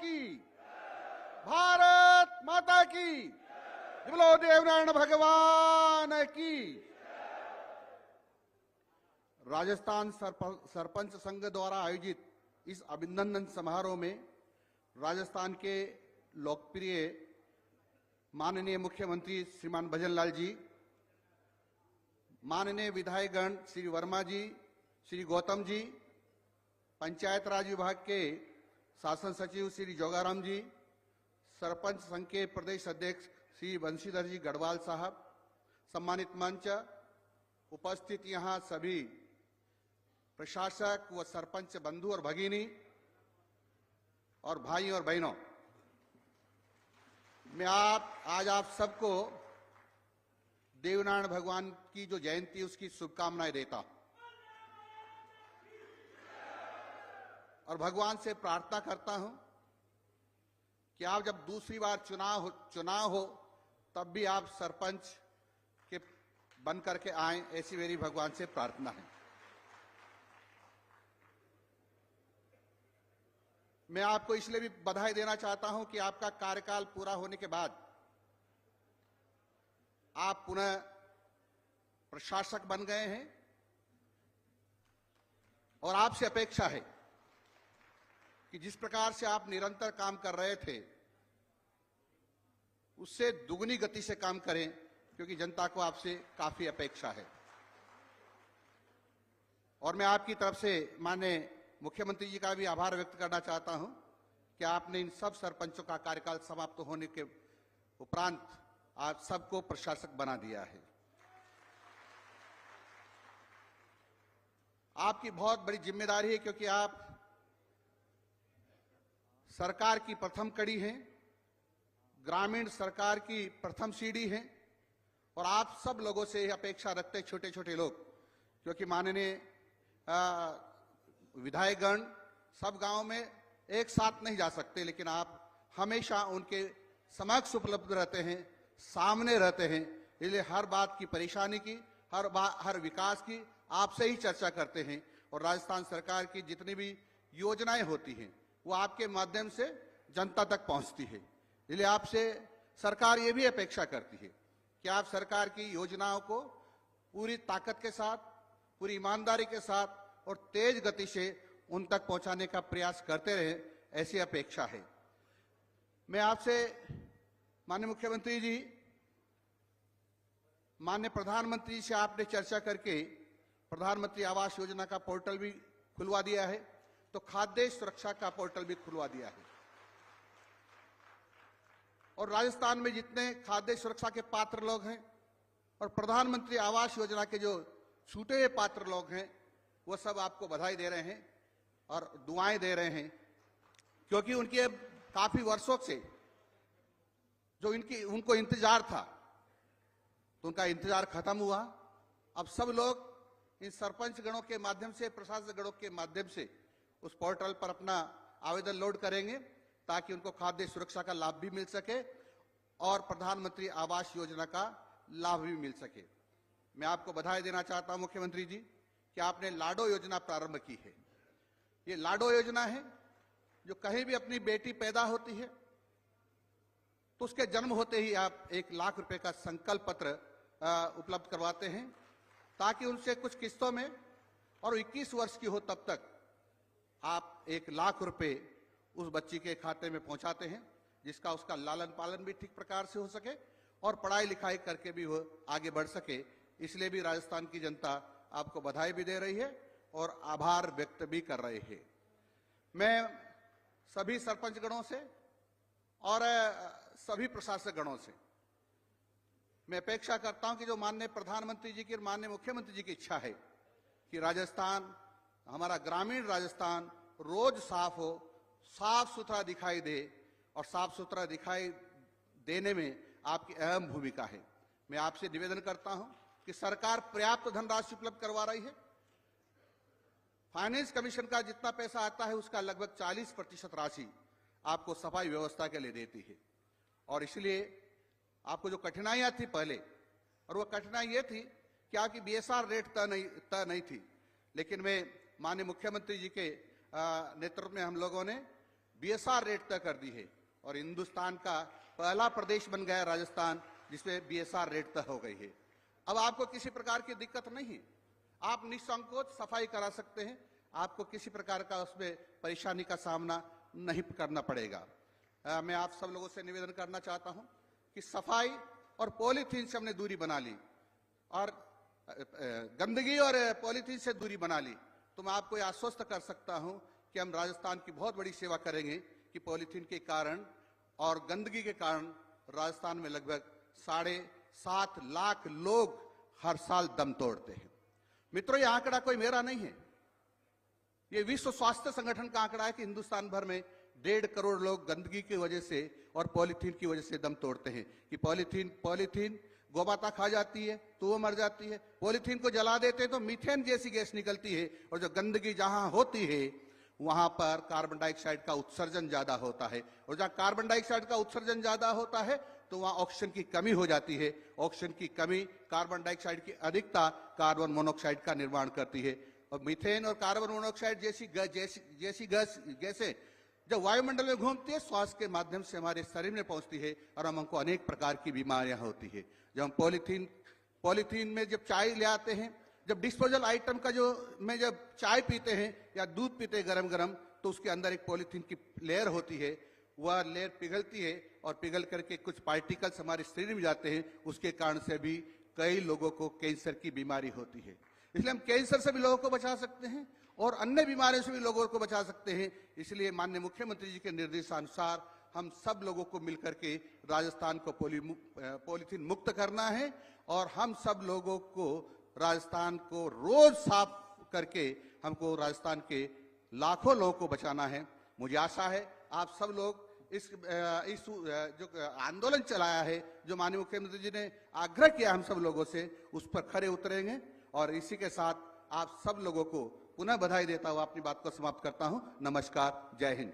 की, भारत माता की, बोलो देवनारायण भगवान की। राजस्थान सरपंच संघ द्वारा आयोजित इस अभिनंदन समारोह में राजस्थान के लोकप्रिय माननीय मुख्यमंत्री श्रीमान भजनलाल जी, माननीय विधायकगण श्री वर्मा जी, श्री गौतम जी, पंचायत राज विभाग के शासन सचिव श्री जोगाराम जी, सरपंच संघ के प्रदेश अध्यक्ष श्री बंशीधर जी गढ़वाल साहब, सम्मानित मंच, उपस्थित यहाँ सभी प्रशासक व सरपंच बंधु और भगिनी और भाई और बहनों, मैं आज आप सबको देवनारायण भगवान की जो जयंती है उसकी शुभकामनाएं देता हूं और भगवान से प्रार्थना करता हूं कि आप जब दूसरी बार चुनाव हो तब भी आप सरपंच के बन करके आए, ऐसी मेरी भगवान से प्रार्थना है। मैं आपको इसलिए भी बधाई देना चाहता हूं कि आपका कार्यकाल पूरा होने के बाद आप पुनः प्रशासक बन गए हैं और आपसे अपेक्षा है कि जिस प्रकार से आप निरंतर काम कर रहे थे उससे दुगनी गति से काम करें, क्योंकि जनता को आपसे काफी अपेक्षा है। और मैं आपकी तरफ से माननीय मुख्यमंत्री जी का भी आभार व्यक्त करना चाहता हूं कि आपने इन सब सरपंचों का कार्यकाल समाप्त होने के उपरांत आप सबको प्रशासक बना दिया है। आपकी बहुत बड़ी जिम्मेदारी है, क्योंकि आप सरकार की प्रथम कड़ी हैं, ग्रामीण सरकार की प्रथम सीढ़ी हैं और आप सब लोगों से अपेक्षा रखते, छोटे छोटे लोग, क्योंकि माननीय विधायकगण सब गांव में एक साथ नहीं जा सकते, लेकिन आप हमेशा उनके समक्ष उपलब्ध रहते हैं, सामने रहते हैं, इसलिए हर बात की परेशानी की, हर विकास की आपसे ही चर्चा करते हैं और राजस्थान सरकार की जितनी भी योजनाएं होती हैं वो आपके माध्यम से जनता तक पहुंचती है। इसलिए आपसे सरकार ये भी अपेक्षा करती है कि आप सरकार की योजनाओं को पूरी ताकत के साथ, पूरी ईमानदारी के साथ और तेज गति से उन तक पहुंचाने का प्रयास करते रहे, ऐसी अपेक्षा है। मैं आपसे माननीय मुख्यमंत्री जी, माननीय प्रधानमंत्री से आपने चर्चा करके प्रधानमंत्री आवास योजना का पोर्टल भी खुलवा दिया है, तो खाद्य सुरक्षा का पोर्टल भी खुलवा दिया है और राजस्थान में जितने खाद्य सुरक्षा के पात्र लोग हैं और प्रधानमंत्री आवास योजना के जो छूटे हुए पात्र लोग हैं वो सब आपको बधाई दे रहे हैं और दुआएं दे रहे हैं, क्योंकि उनके काफी वर्षों से जो उनको इंतजार था तो उनका इंतजार खत्म हुआ। अब सब लोग इन सरपंच गणों के माध्यम से, प्रशासक गणों के माध्यम से उस पोर्टल पर अपना आवेदन लोड करेंगे ताकि उनको खाद्य सुरक्षा का लाभ भी मिल सके और प्रधानमंत्री आवास योजना का लाभ भी मिल सके। मैं आपको बधाई देना चाहता हूं मुख्यमंत्री जी कि आपने लाडो योजना प्रारंभ की है। ये लाडो योजना है जो कहीं भी अपनी बेटी पैदा होती है तो उसके जन्म होते ही आप 1 लाख रुपए का संकल्प पत्र उपलब्ध करवाते हैं ताकि उनसे कुछ किस्तों में, और 21 वर्ष की हो तब तक आप 1 लाख रुपए उस बच्ची के खाते में पहुंचाते हैं, जिसका उसका लालन पालन भी ठीक प्रकार से हो सके और पढ़ाई लिखाई करके भी वो आगे बढ़ सके। इसलिए भी राजस्थान की जनता आपको बधाई भी दे रही है और आभार व्यक्त भी कर रहे हैं। मैं सभी सरपंच गणों से और सभी प्रशासक गणों से मैं अपेक्षा करता हूं कि जो माननीय प्रधानमंत्री जी की और माननीय मुख्यमंत्री जी की इच्छा है कि राजस्थान, हमारा ग्रामीण राजस्थान रोज साफ हो, साफ सुथरा दिखाई दे और साफ सुथरा दिखाई देने में आपकी अहम भूमिका है। मैं आपसे निवेदन करता हूं कि सरकार पर्याप्त धनराशि उपलब्ध करवा रही है। फाइनेंस कमीशन का जितना पैसा आता है उसका लगभग 40% राशि आपको सफाई व्यवस्था के लिए देती है और इसलिए आपको जो कठिनाइयां थी पहले, और वो कठिनाई ये थी कि आपकी बीएसआर रेट तय नहीं थी, लेकिन मैं माननीय मुख्यमंत्री जी के नेतृत्व में हम लोगों ने बीएसआर रेट तय कर दी है और हिंदुस्तान का पहला प्रदेश बन गया राजस्थान जिसमें बीएसआर रेट तय हो गई है। अब आपको किसी प्रकार की दिक्कत नहीं है, आप निसंकोच सफाई करा सकते हैं, आपको किसी प्रकार का उसमें परेशानी का सामना नहीं करना पड़ेगा। मैं आप सब लोगों से निवेदन करना चाहता हूं कि सफाई और पॉलीथीन से हमने दूरी बना ली और गंदगी और पॉलीथीन से दूरी बना ली, तो मैं आपको आश्वस्त कर सकता हूं कि हम राजस्थान की बहुत बड़ी सेवा करेंगे कि पॉलीथीन के कारण और गंदगी के कारण राजस्थान में लगभग 7.5 लाख लोग हर साल दम तोड़ते हैं। मित्रों, यह आंकड़ा कोई मेरा नहीं है, यह विश्व स्वास्थ्य संगठन का आंकड़ा है कि हिंदुस्तान भर में 1.5 करोड़ लोग गंदगी की वजह से और पॉलीथीन की वजह से दम तोड़ते हैं। कि पॉलीथीन गोमाता खा जाती है तो वो मर जाती है, पॉलीथीन को जला देते हैं तो मीथेन जैसी गैस निकलती है, और जो गंदगी जहां होती है वहां पर कार्बन डाइऑक्साइड का उत्सर्जन ज्यादा होता है, और जहां कार्बन डाइऑक्साइड का उत्सर्जन ज्यादा होता है तो वहां ऑक्सीजन की कमी हो जाती है। ऑक्सीजन की कमी कार्बन डाइऑक्साइड की अधिकता कार्बन मोनोऑक्साइड का निर्माण करती है, और मीथेन और कार्बन मोनोऑक्साइड जैसी गैसें जब वायुमंडल में घूमती है श्वास के माध्यम से हमारे शरीर में पहुंचती है और हमको अनेक प्रकार की बीमारियां होती है। जब हम पॉलीथीन में जब चाय ले आते हैं, जब डिस्पोजल आइटम का जब चाय पीते हैं या दूध पीते हैं गरम गरम, तो उसके अंदर एक पॉलीथीन की लेयर होती है, वह लेयर पिघलती है और पिघल करके कुछ पार्टिकल्स हमारे शरीर में जाते हैं, उसके कारण से भी कई लोगों को कैंसर की बीमारी होती है। इसलिए हम कैंसर से भी लोगों को बचा सकते हैं और अन्य बीमारियों से भी लोगों को बचा सकते हैं। इसलिए माननीय मुख्यमंत्री जी के निर्देशानुसार हम सब लोगों को मिलकर के राजस्थान को पॉलीथीन मुक्त करना है, और हम सब लोगों को राजस्थान को रोज साफ करके हमको राजस्थान के लाखों लोगों को बचाना है। मुझे आशा है आप सब लोग इस जो आंदोलन चलाया है, जो माननीय मुख्यमंत्री जी ने आग्रह किया हम सब लोगों से, उस पर खरे उतरेंगे। और इसी के साथ आप सब लोगों को पुनः बधाई देता हुआ अपनी बात को समाप्त करता हूं। नमस्कार, जय हिंद।